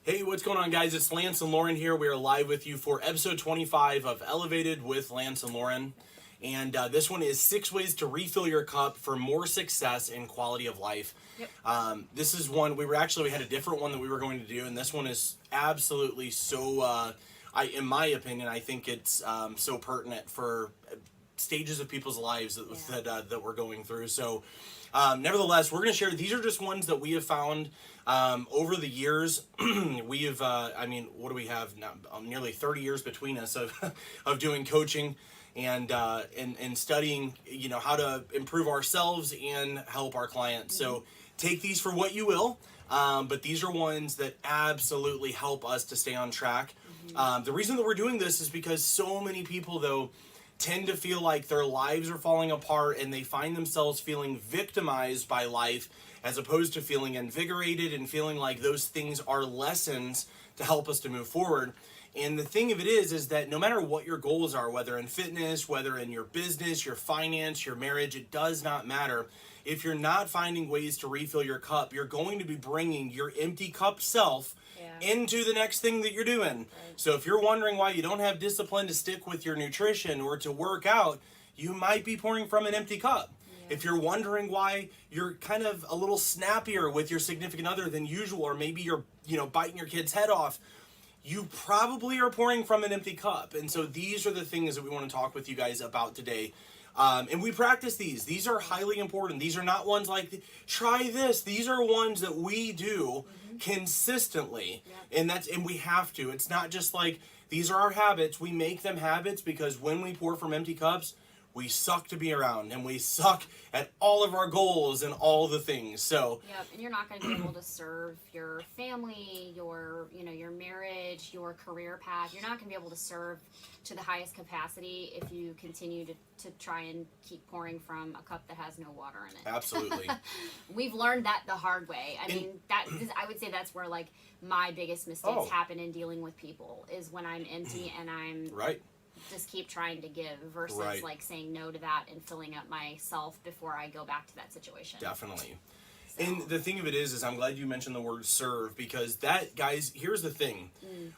Hey, what's going on, guys? It's Lance and Lauren here. We are live with you for episode 25 of Elevated with Lance and Lauren. And this one is 6 ways to refill your cup for more success and quality of life. Yep. This is one, we had a different one that we were going to do, and this one is absolutely so, in my opinion, I think it's so pertinent for stages of people's lives that we're going through. So, nevertheless, we're going to share, these are just ones that we have found over the years. We have, what do we have now? Nearly 30 years between us of doing coaching and studying, how to improve ourselves and help our clients. So take these for what you will, but these are ones that absolutely help us to stay on track. The reason that we're doing this is because so many people, though, tend to feel like their lives are falling apart and they find themselves feeling victimized by life as opposed to feeling invigorated and feeling like those things are lessons to help us to move forward. And the thing of it is that no matter what your goals are, whether in fitness, whether in your business, your finance, your marriage, it does not matter. If you're not finding ways to refill your cup, you're going to be bringing your empty cup self into the next thing that you're doing. Right. So if you're wondering why you don't have discipline to stick with your nutrition or to work out, you might be pouring from an empty cup. If you're wondering why you're kind of a little snappier with your significant other than usual, or maybe you're, biting your kid's head off, you probably are pouring from an empty cup. And so these are the things that we want to talk with you guys about today. And we practice these. These are highly important. These are not ones like, try this. These are ones that we do consistently. And we have to. It's not just like, these are our habits. We make them habits because when we pour from empty cups, we suck to be around, and we suck at all of our goals and all the things. So yep, and you're not going to be able to serve your family, your marriage, your career path. You're not going to be able to serve to the highest capacity if you continue to try and keep pouring from a cup that has no water in it. Absolutely. We've learned that the hard way. I would say that's where like my biggest mistakes happen in dealing with people is when I'm empty and I'm just keep trying to give versus like saying no to that and filling up myself before I go back to that situation. Definitely. So. And the thing of it is I'm glad you mentioned the word serve, because that, guys, here's the thing.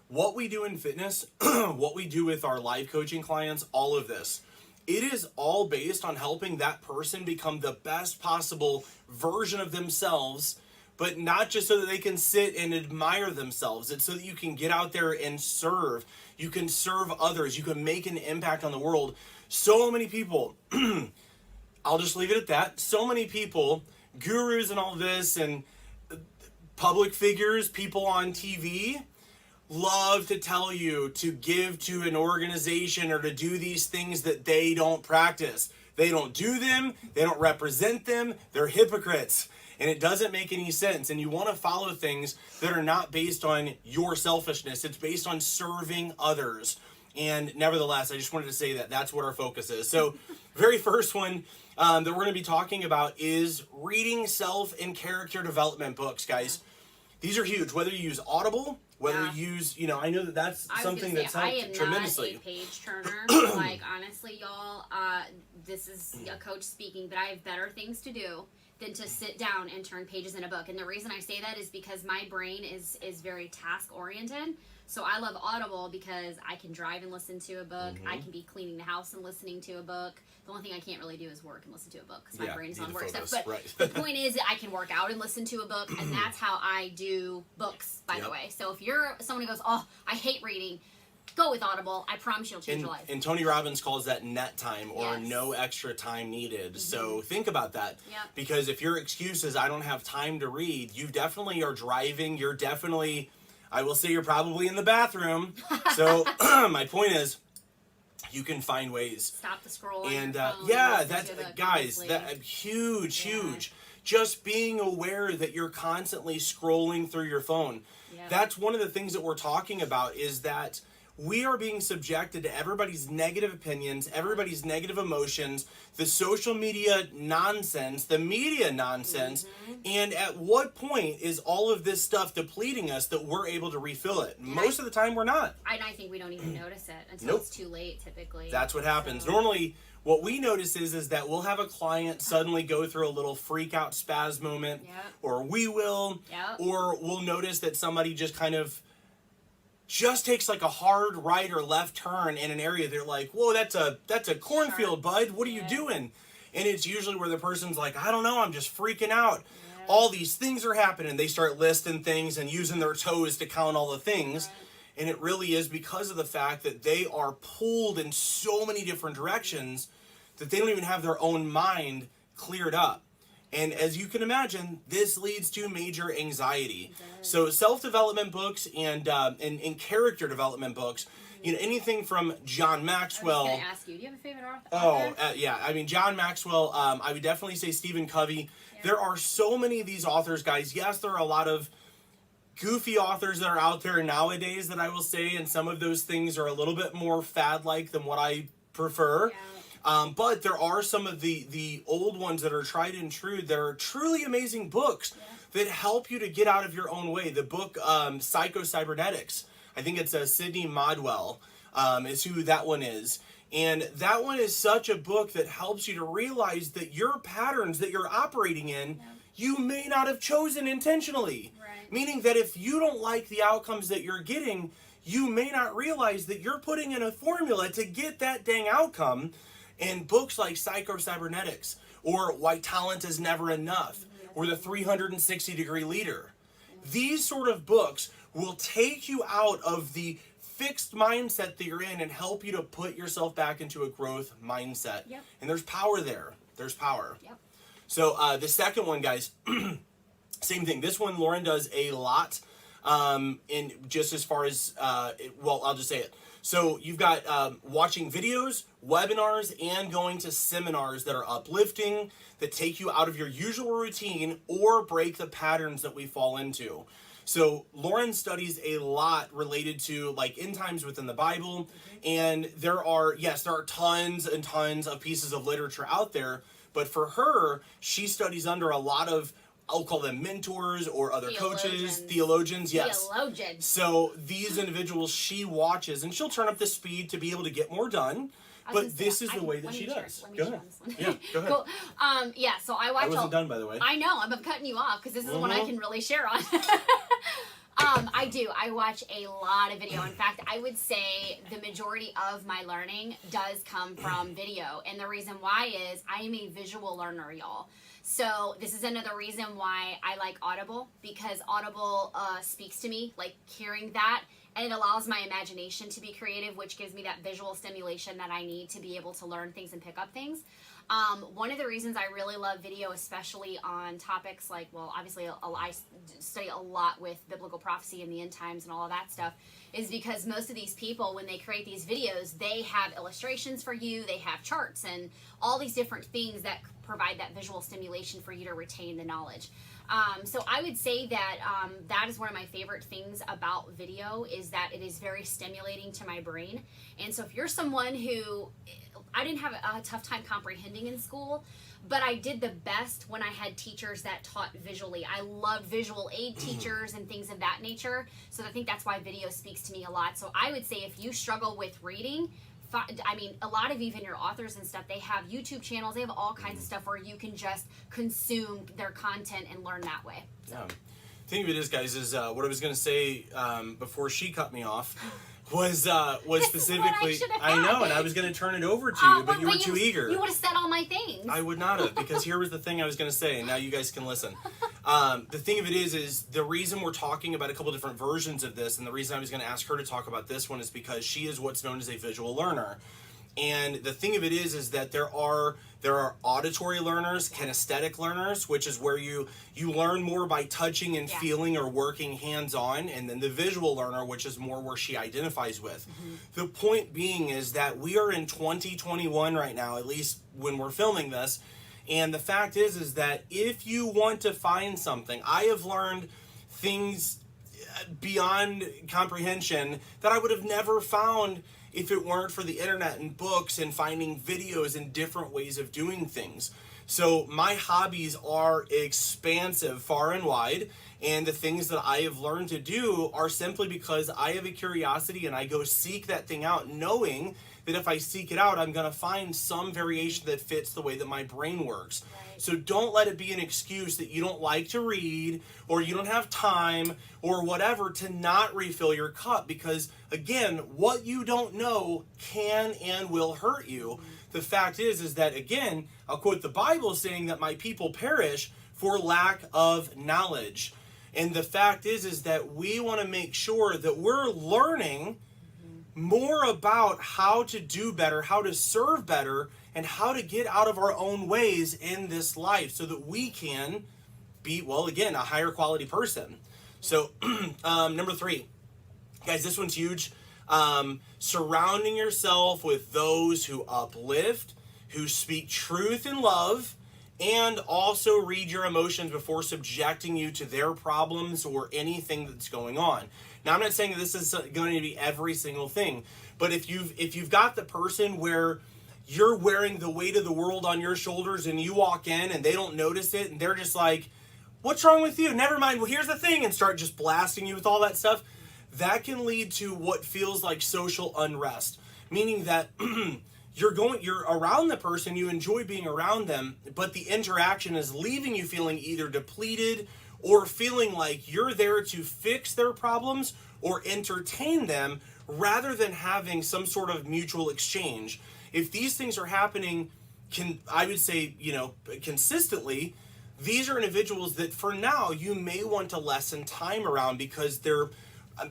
What we do in fitness, what we do with our live coaching clients, all of this, it is all based on helping that person become the best possible version of themselves, but not just so that they can sit and admire themselves. It's so that you can get out there and serve. You can serve others. You can make an impact on the world. So many people, I'll just leave it at that. So many people, gurus and all this, and public figures, people on TV, love to tell you to give to an organization or to do these things that they don't practice. They don't do them. They don't represent them. They're hypocrites. And it doesn't make any sense. And you want to follow things that are not based on your selfishness. It's based on serving others. And nevertheless, I just wanted to say that that's what our focus is. So very first one that we're going to be talking about is reading self and character development books, guys. These are huge. Whether you use Audible, whether you use, I know that that's something that's helped tremendously. I am not a page turner. Like, honestly, y'all, this is a coach speaking, but I have better things to do than to sit down and turn pages in a book. And the reason I say that is because my brain is very task-oriented. So I love Audible because I can drive and listen to a book. I can be cleaning the house and listening to a book. The only thing I can't really do is work and listen to a book because my brain's on work stuff. But the point is that I can work out and listen to a book, and that's how I do books, by the way. So if you're someone who goes, oh, I hate reading, go with Audible. I promise you'll change your life. And Tony Robbins calls that net time, or no extra time needed. So think about that. Because if your excuse is I don't have time to read, you definitely are driving. You're definitely, I will say, you're probably in the bathroom. So my point is, you can find ways. Stop the scroll. And that's, guys, that huge. Just being aware that you're constantly scrolling through your phone. That's one of the things that we're talking about, is that we are being subjected to everybody's negative opinions, everybody's negative emotions, the social media nonsense, the media nonsense, and at what point is all of this stuff depleting us that we're able to refill it? Most of the time, we're not. And I think we don't even notice it until it's too late, typically. That's what happens. Normally, what we notice is that we'll have a client suddenly go through a little freak out spaz moment, Yep. or we will, Yep. or we'll notice that somebody just takes like a hard right or left turn in an area. They're like, whoa, that's a cornfield, bud. What are you doing? And it's usually where the person's like, I don't know, I'm just freaking out. Yeah. All these things are happening. They start listing things and using their toes to count all the things. Right. And it really is because of the fact that they are pulled in so many different directions that they don't even have their own mind cleared up. And as you can imagine, this leads to major anxiety. So self-development books and character development books, you know, anything from John Maxwell. I was gonna ask you, do you have a favorite author? Yeah. I mean, John Maxwell, I would definitely say Stephen Covey. Yeah. There are so many of these authors, guys. Yes, there are a lot of goofy authors that are out there nowadays that I will say, and some of those things are a little bit more fad-like than what I prefer. Yeah. But there are some of the old ones that are tried and true. There are truly amazing books that help you to get out of your own way. The book Psycho-Cybernetics, I think it's Sidney Modwell is who that one is. And that one is such a book that helps you to realize that your patterns that you're operating in, you may not have chosen intentionally. Right. Meaning that if you don't like the outcomes that you're getting, you may not realize that you're putting in a formula to get that dang outcome. And books like Psycho-Cybernetics, or Why Talent is Never Enough, or The 360-Degree Leader. These sort of books will take you out of the fixed mindset that you're in and help you to put yourself back into a growth mindset. Yep. And there's power there. There's power. Yep. So the second one, guys, same thing. This one Lauren does a lot in just as far as, well, I'll just say it. So you've got watching videos, webinars, and going to seminars that are uplifting, that take you out of your usual routine or break the patterns that we fall into. So Lauren studies a lot related to like end times within the Bible, and there are tons and tons of pieces of literature out there, but for her, she studies under a lot of, I'll call them mentors or other coaches, theologians, yes. Theologians. So these individuals she watches, and she'll turn up the speed to be able to get more done. But this is the way that she does. Let me Go share ahead. this one. Yeah, go ahead. Cool. So I watch. I wasn't done, by the way. I know. I'm cutting you off because this is the one I can really share on. I do. I watch a lot of video. In fact, I would say the majority of my learning does come from video. And the reason why is I am a visual learner, y'all. So this is another reason why I like Audible, because Audible speaks to me, like hearing that, and it allows my imagination to be creative, which gives me that visual stimulation that I need to be able to learn things and pick up things. One of the reasons I really love video, especially on topics like, well, obviously I study a lot with biblical prophecy and the end times and all of that stuff, is because most of these people, when they create these videos, they have illustrations for you, they have charts and all these different things that provide that visual stimulation for you to retain the knowledge. So I would say that that is one of my favorite things about video, is that it is very stimulating to my brain. And so if you're someone who, I didn't have a tough time comprehending in school, but I did the best when I had teachers that taught visually. I loved visual aid teachers and things of that nature. So I think that's why video speaks to me a lot. So I would say if you struggle with reading, I mean, a lot of even your authors and stuff, they have YouTube channels. They have all kinds of stuff where you can just consume their content and learn that way. So. Yeah. The thing of it is, guys, is what I was going to say before she cut me off was specifically, I know, and I was going to turn it over to you, but you were too eager. You would have said all my things. I would not have, because here was the thing I was going to say, and now you guys can listen. The thing of it is the reason we're talking about a couple different versions of this, and the reason I was going to ask her to talk about this one, is because she is what's known as a visual learner. And the thing of it is that there are auditory learners, kinesthetic learners, which is where you learn more by touching and feeling or working hands-on, and then the visual learner, which is more where she identifies with. The point being is that we are in 2021 right now, at least when we're filming this, and the fact is that if you want to find something, I have learned things beyond comprehension that I would have never found if it weren't for the internet and books and finding videos and different ways of doing things. So my hobbies are expansive, far and wide, and the things that I have learned to do are simply because I have a curiosity and I go seek that thing out, knowing that if I seek it out, I'm going to find some variation that fits the way that my brain works. Right. So don't let it be an excuse that you don't like to read, or you don't have time, or whatever, to not refill your cup, because again, what you don't know can and will hurt you. The fact is that, again, I'll quote the Bible saying that my people perish for lack of knowledge. And the fact is that we want to make sure that we're learning more about how to do better, how to serve better, and how to get out of our own ways in this life so that we can be, well, again, a higher quality person. So, number 3, guys, this one's huge. Surrounding yourself with those who uplift, who speak truth in love, and also read your emotions before subjecting you to their problems or anything that's going on. Now, I'm not saying that this is going to be every single thing, but if you've got the person where you're wearing the weight of the world on your shoulders and you walk in and they don't notice it and they're just like, what's wrong with you? Never mind. Well, here's the thing, and start just blasting you with all that stuff. That can lead to what feels like social unrest, meaning that you're around the person, you enjoy being around them, but the interaction is leaving you feeling either depleted or feeling like you're there to fix their problems or entertain them rather than having some sort of mutual exchange. If these things are happening, I would say, consistently, these are individuals that for now you may want to lessen time around, because they're,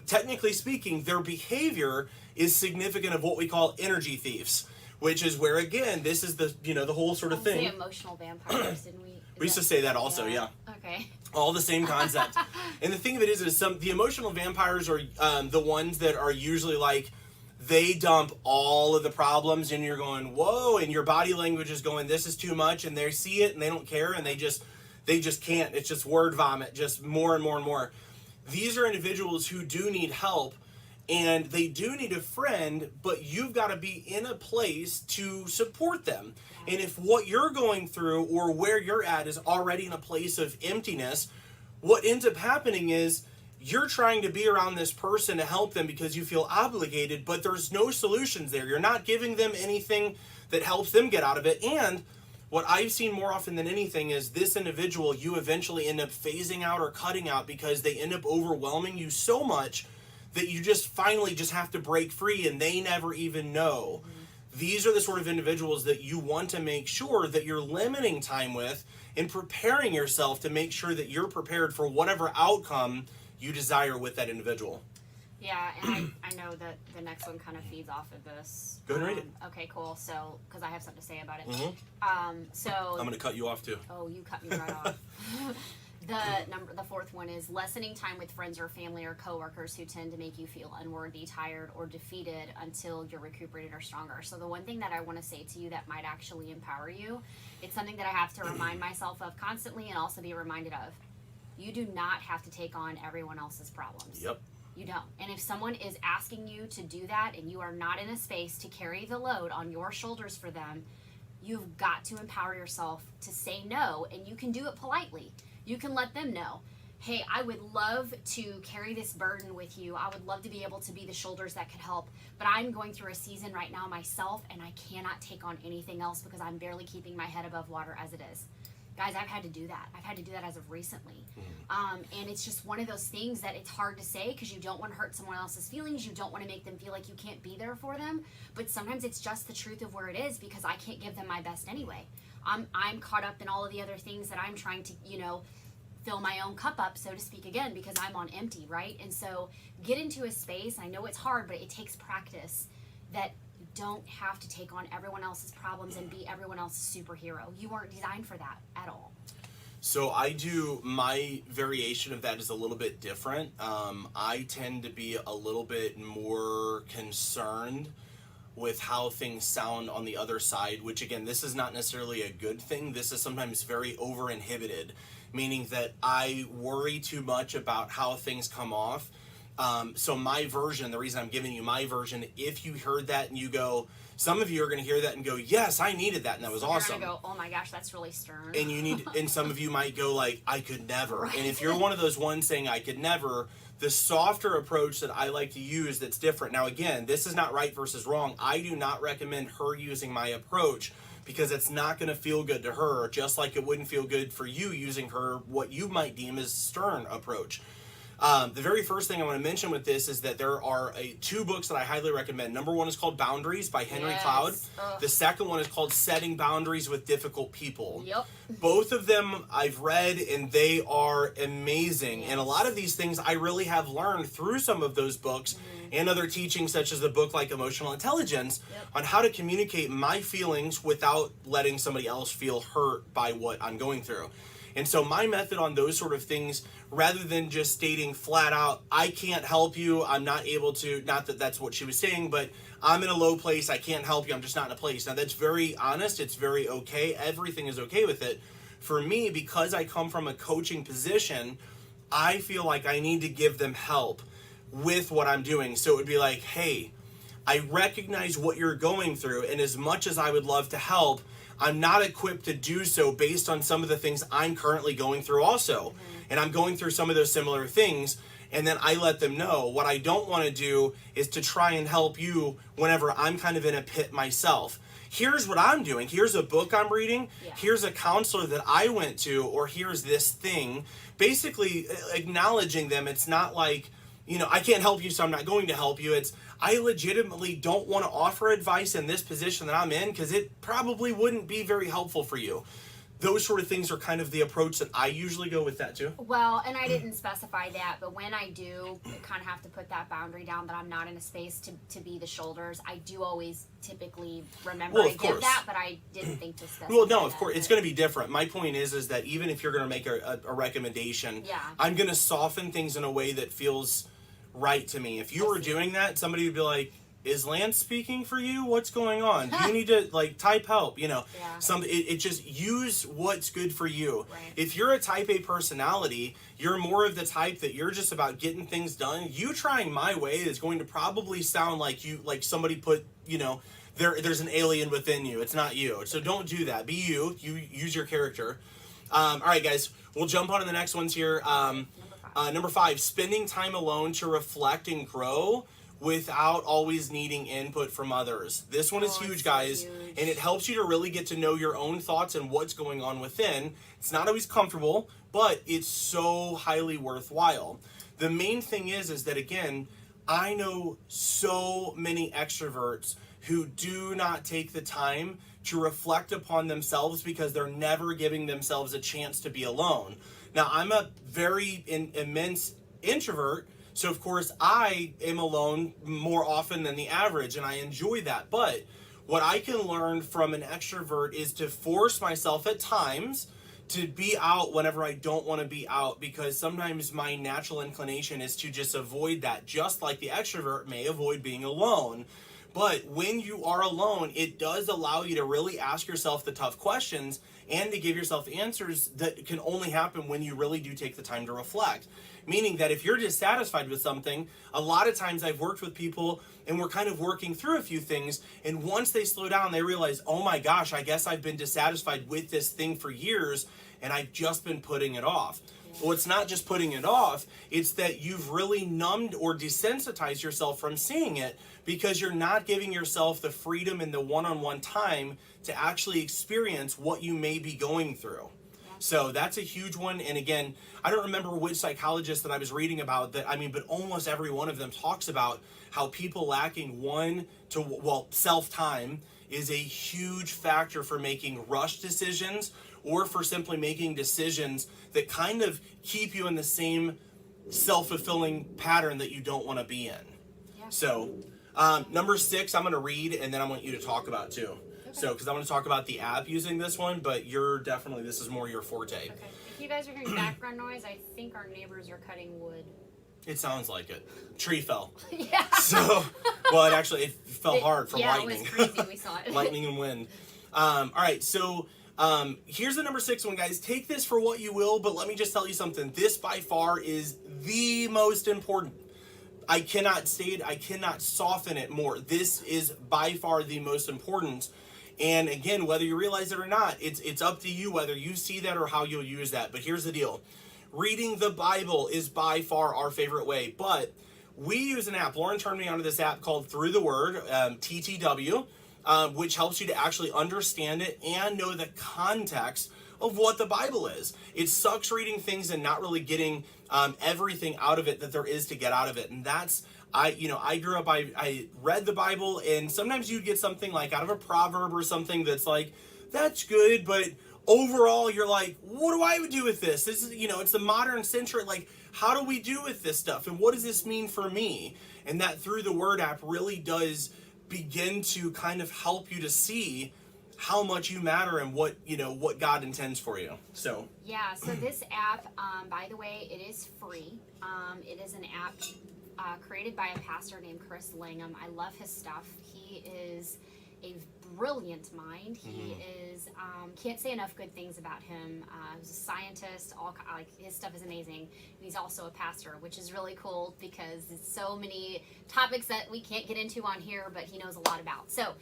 technically speaking, their behavior is significant of what we call energy thieves, which is where, again, this is the whole sort of thing. Say emotional vampires, didn't we? We used to say that also, yeah. Okay. All the same concept. And the thing of it is the emotional vampires are the ones that are usually like, they dump all of the problems and you're going, whoa, and your body language is going, this is too much, and they see it and they don't care, and they just can't. It's just word vomit, just more and more and more. These are individuals who do need help, and they do need a friend, but you've got to be in a place to support them. And if what you're going through or where you're at is already in a place of emptiness, what ends up happening is you're trying to be around this person to help them because you feel obligated, but there's no solutions there. You're not giving them anything that helps them get out of it. And what I've seen more often than anything is this individual, you eventually end up phasing out or cutting out because they end up overwhelming you so much that you just finally just have to break free and they never even know. These are the sort of individuals that you want to make sure that you're limiting time with and preparing yourself to make sure that you're prepared for whatever outcome you desire with that individual. Yeah, and I know that the next one kind of feeds off of this. Go ahead and read it. Okay, cool. So, because I have something to say about it. Mm-hmm. I'm going to cut you off too. Oh, you cut me right off. The fourth one is lessening time with friends or family or coworkers who tend to make you feel unworthy, tired, or defeated until you're recuperated or stronger. So the one thing that I want to say to you that might actually empower you, it's something that I have to remind myself of constantly and also be reminded of. You do not have to take on everyone else's problems. Yep. You don't. And if someone is asking you to do that and you are not in a space to carry the load on your shoulders for them, you've got to empower yourself to say no, and you can do it politely. You can let them know, hey, I would love to carry this burden with you. I would love to be able to be the shoulders that could help, but I'm going through a season right now myself, and I cannot take on anything else because I'm barely keeping my head above water as it is. Guys, I've had to do that. I've had to do that as of recently. And it's just one of those things that it's hard to say because you don't want to hurt someone else's feelings. You don't want to make them feel like you can't be there for them. But sometimes it's just the truth of where it is because I can't give them my best anyway. I'm caught up in all of the other things that I'm trying to, fill my own cup up, so to speak, again, because I'm on empty, right? And so get into a space, I know it's hard, but it takes practice, that you don't have to take on everyone else's problems and be everyone else's superhero. You weren't designed for that at all. So my variation of that is a little bit different. I tend to be a little bit more concerned with how things sound on the other side, which again, this is not necessarily a good thing. This is sometimes very over-inhibited, meaning that I worry too much about how things come off. So my version, the reason I'm giving you my version, if you heard that and you go, some of you are going to hear that and go, yes, I needed that, and that was awesome. You're gonna go, oh my gosh, that's really stern. And you need, and some of you might go like, I could never. Right. And if you're one of those ones saying I could never, the softer approach that I like to use that's different. Now again, this is not right versus wrong. I do not recommend her using my approach because it's not going to feel good to her, just like it wouldn't feel good for you using her what you might deem as stern approach. The very first thing I want to mention with this is that there are two books that I highly recommend. Number one is called Boundaries by Henry Cloud. Ugh. The second one is called Setting Boundaries with Difficult People. Yep. Both of them I've read and they are amazing. Yes. And a lot of these things I really have learned through some of those books and other teachings such as the book like Emotional Intelligence on how to communicate my feelings without letting somebody else feel hurt by what I'm going through. And so my method on those sort of things, rather than just stating flat out, I can't help you, I'm not able to, not that that's what she was saying, but I'm in a low place, I can't help you, I'm just not in a place. Now that's very honest, it's very okay, everything is okay with it. For me, because I come from a coaching position, I feel like I need to give them help with what I'm doing. So it would be like, hey, I recognize what you're going through, and as much as I would love to help, I'm not equipped to do so based on some of the things I'm currently going through also. And I'm going through some of those similar things, and then I let them know. What I don't want to do is to try and help you whenever I'm kind of in a pit myself. Here's what I'm doing. Here's a book I'm reading. Yeah. Here's a counselor that I went to, or here's this thing. Basically acknowledging them. It's not like, I can't help you, so I'm not going to help you. It's, I legitimately don't want to offer advice in this position that I'm in because it probably wouldn't be very helpful for you. Those sort of things are kind of the approach that I usually go with that too. Well, and I didn't specify that, but when I do kind of have to put that boundary down that I'm not in a space to be the shoulders, I do always typically remember to give that, but I didn't think to specify. Well, no, of that, course, it's going to be different. My point is that even if you're going to make a recommendation, I'm going to soften things in a way that feels right to me. If you were doing that, somebody would be like, is Lance speaking for you? What's going on? Do you need to type help? It just use what's good for you. Right. If you're a type A personality, you're more of the type that you're just about getting things done. You trying my way is going to probably sound like somebody put, there's an alien within you. It's not you. So don't do that. Be you. You use your character. All right, guys, we'll jump on to the next ones here. Number 5, spending time alone to reflect and grow without always needing input from others. This one is huge, guys, and it helps you to really get to know your own thoughts and what's going on within. It's not always comfortable, but it's so highly worthwhile. The main thing is that, again, I know so many extroverts who do not take the time to reflect upon themselves because they're never giving themselves a chance to be alone. Now, I'm a very immense introvert, so of course I am alone more often than the average, and I enjoy that. But what I can learn from an extrovert is to force myself at times to be out whenever I don't want to be out, because sometimes my natural inclination is to just avoid that, just like the extrovert may avoid being alone. But when you are alone, it does allow you to really ask yourself the tough questions and to give yourself answers that can only happen when you really do take the time to reflect. Meaning that if you're dissatisfied with something, a lot of times I've worked with people and we're kind of working through a few things, and once they slow down, they realize, oh my gosh, I guess I've been dissatisfied with this thing for years and I've just been putting it off. Well, it's not just putting it off, it's that you've really numbed or desensitized yourself from seeing it because you're not giving yourself the freedom and the one-on-one time to actually experience what you may be going through. So that's a huge one. And again, I don't remember which psychologist that I was reading about that, but almost every one of them talks about how people lacking self-time is a huge factor for making rush decisions or for simply making decisions that kind of keep you in the same self-fulfilling pattern that you don't want to be in. Yeah. So, number 6, I'm going to read, and then I want you to talk about too. Okay. So, because I want to talk about the app using this one, but this is more your forte. Okay. If you guys are hearing background noise, I think our neighbors are cutting wood. It sounds like it. Tree fell. Yeah. So, it fell hard from lightning. Yeah, it was crazy. We saw it. Lightning and wind. All right, so here's the number 6 one, guys. Take this for what you will, but let me just tell you something. This by far is the most important. I cannot soften it more. This is by far the most important. And again, whether you realize it or not, it's up to you whether you see that or how you'll use that. But here's the deal. Reading the Bible is by far our favorite way. But we use an app. Lauren turned me onto this app called Through the Word, TTW, which helps you to actually understand it and know the context of what the Bible is. It sucks reading things and not really getting everything out of it that there is to get out of it. And that's, I grew up, I read the Bible, and sometimes you'd get something like out of a proverb or something that's like, that's good, but overall you're like, what do I do with this? This is, it's the modern century, like, how do we do with this stuff? And what does this mean for me? And that Through the Word app really does begin to kind of help you to see how much you matter and what God intends for you. So yeah, so this app, by the way, it is free. It is an app created by a pastor named Chris Langham. I love his stuff. He is a brilliant mind. He is can't say enough good things about him. He's a scientist. His stuff is amazing. And he's also a pastor, which is really cool because there's so many topics that we can't get into on here, but he knows a lot about. So.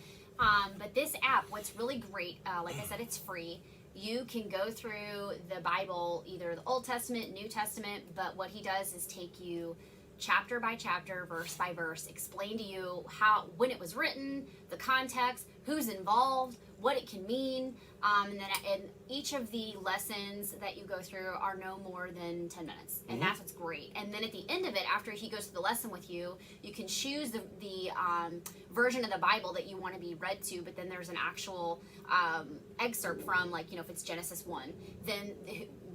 But this app, what's really great, like I said, it's free. You can go through the Bible, either the Old Testament, New Testament, but what he does is take you chapter by chapter, verse by verse, explain to you when it was written, the context, who's involved, what it can mean, and each of the lessons that you go through are no more than 10 minutes, and that's what's great. And then at the end of it, after he goes through the lesson with you, you can choose the version of the Bible that you want to be read to, but then there's an actual excerpt from, if it's Genesis 1, then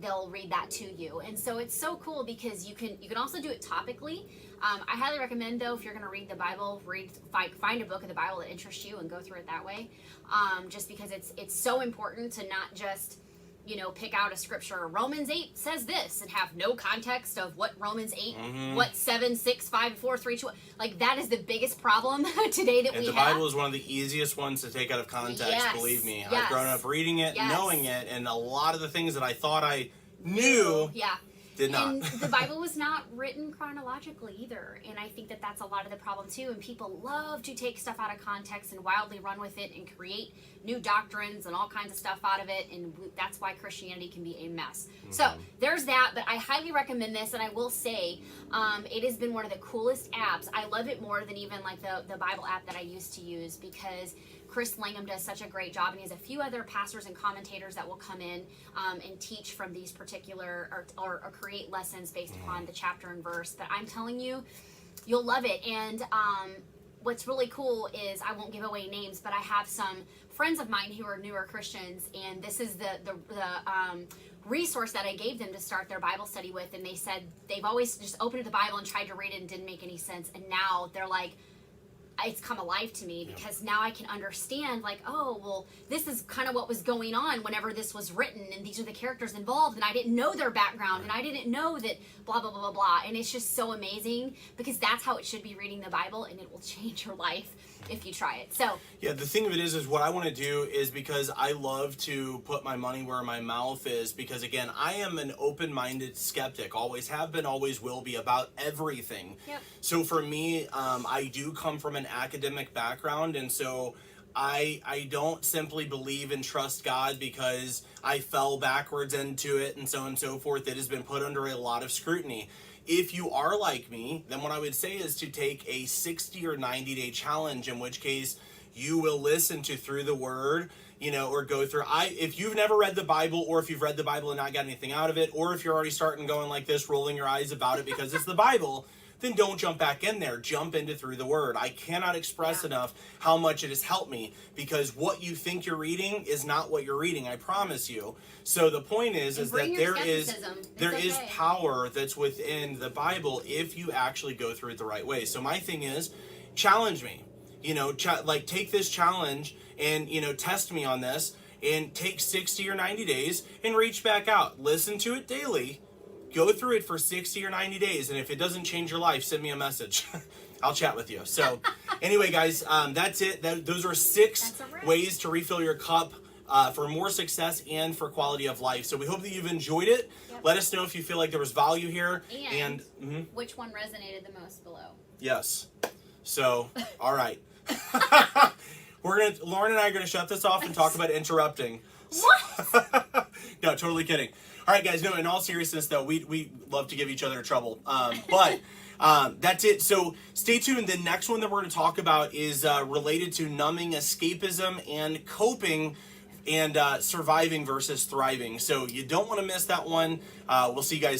they'll read that to you. And so it's so cool because you can also do it topically. I highly recommend, though, if you're going to read the Bible, find a book of the Bible that interests you and go through it that way. Just because it's so important to not just pick out a scripture. Romans 8 says this and have no context of what Romans 8, what 7, 6, 5, 4, 3, 2, like that is the biggest problem today that we have. The Bible is one of the easiest ones to take out of context, yes, believe me. Yes. I've grown up reading it, yes. knowing it, and a lot of the things that I thought I knew did not. And the Bible was not written chronologically either, and I think that that's a lot of the problem too, and people love to take stuff out of context and wildly run with it and create new doctrines and all kinds of stuff out of it, and that's why Christianity can be a mess. So there's that, but I highly recommend this, and I will say it has been one of the coolest apps. I love it more than even like the Bible app that I used to use, because Chris Langham does such a great job, and he has a few other pastors and commentators that will come in and teach from these particular or create lessons based upon the chapter and verse. But I'm telling you, you'll love it. And what's really cool is, I won't give away names, but I have some friends of mine who are newer Christians, and this is the resource that I gave them to start their Bible study with. And they said they've always just opened the Bible and tried to read it and didn't make any sense, and now they're like, it's come alive to me, because now I can understand, like, oh, well, this is kind of what was going on whenever this was written, and these are the characters involved, and I didn't know their background, and I didn't know that blah, blah, blah, blah, blah. And it's just so amazing, because that's how it should be, reading the Bible, and it will change your life if you try it. So yeah, the thing of it is what I want to do is, because I love to put my money where my mouth is, because again, I am an open-minded skeptic, always have been, always will be, about everything. Yep. So for me, I do come from an academic background, and so I don't simply believe and trust God because I fell backwards into it and so on and so forth. It has been put under a lot of scrutiny. If you are like me, then what I would say is to take a 60 or 90 day challenge, in which case you will listen to Through the Word, or go through. If you've never read the Bible, or if you've read the Bible and not got anything out of it, or if you're already starting going like this, rolling your eyes about it because it's the Bible, then don't jump back in there. Jump into Through the Word. I cannot express enough how much it has helped me, because what you think you're reading is not what you're reading, I promise you. So the point is that there is power that's within the Bible if you actually go through it the right way. So my thing is, challenge me. Take this challenge and, test me on this, and take 60 or 90 days and reach back out. Listen to it daily. Go through it for 60 or 90 days, and if it doesn't change your life, send me a message. I'll chat with you. So anyway, guys, that's it. Those are 6 ways to refill your cup for more success and for quality of life. So we hope that you've enjoyed it. Yep. Let us know if you feel like there was value here. And mhm. which one resonated the most below. Yes. So, all right. Lauren and I are gonna shut this off and talk about interrupting. What? No, totally kidding. All right, guys. No, in all seriousness, though, we love to give each other trouble. But that's it. So stay tuned. The next one that we're going to talk about is related to numbing, escapism, and coping, and surviving versus thriving. So you don't want to miss that one. We'll see you guys soon.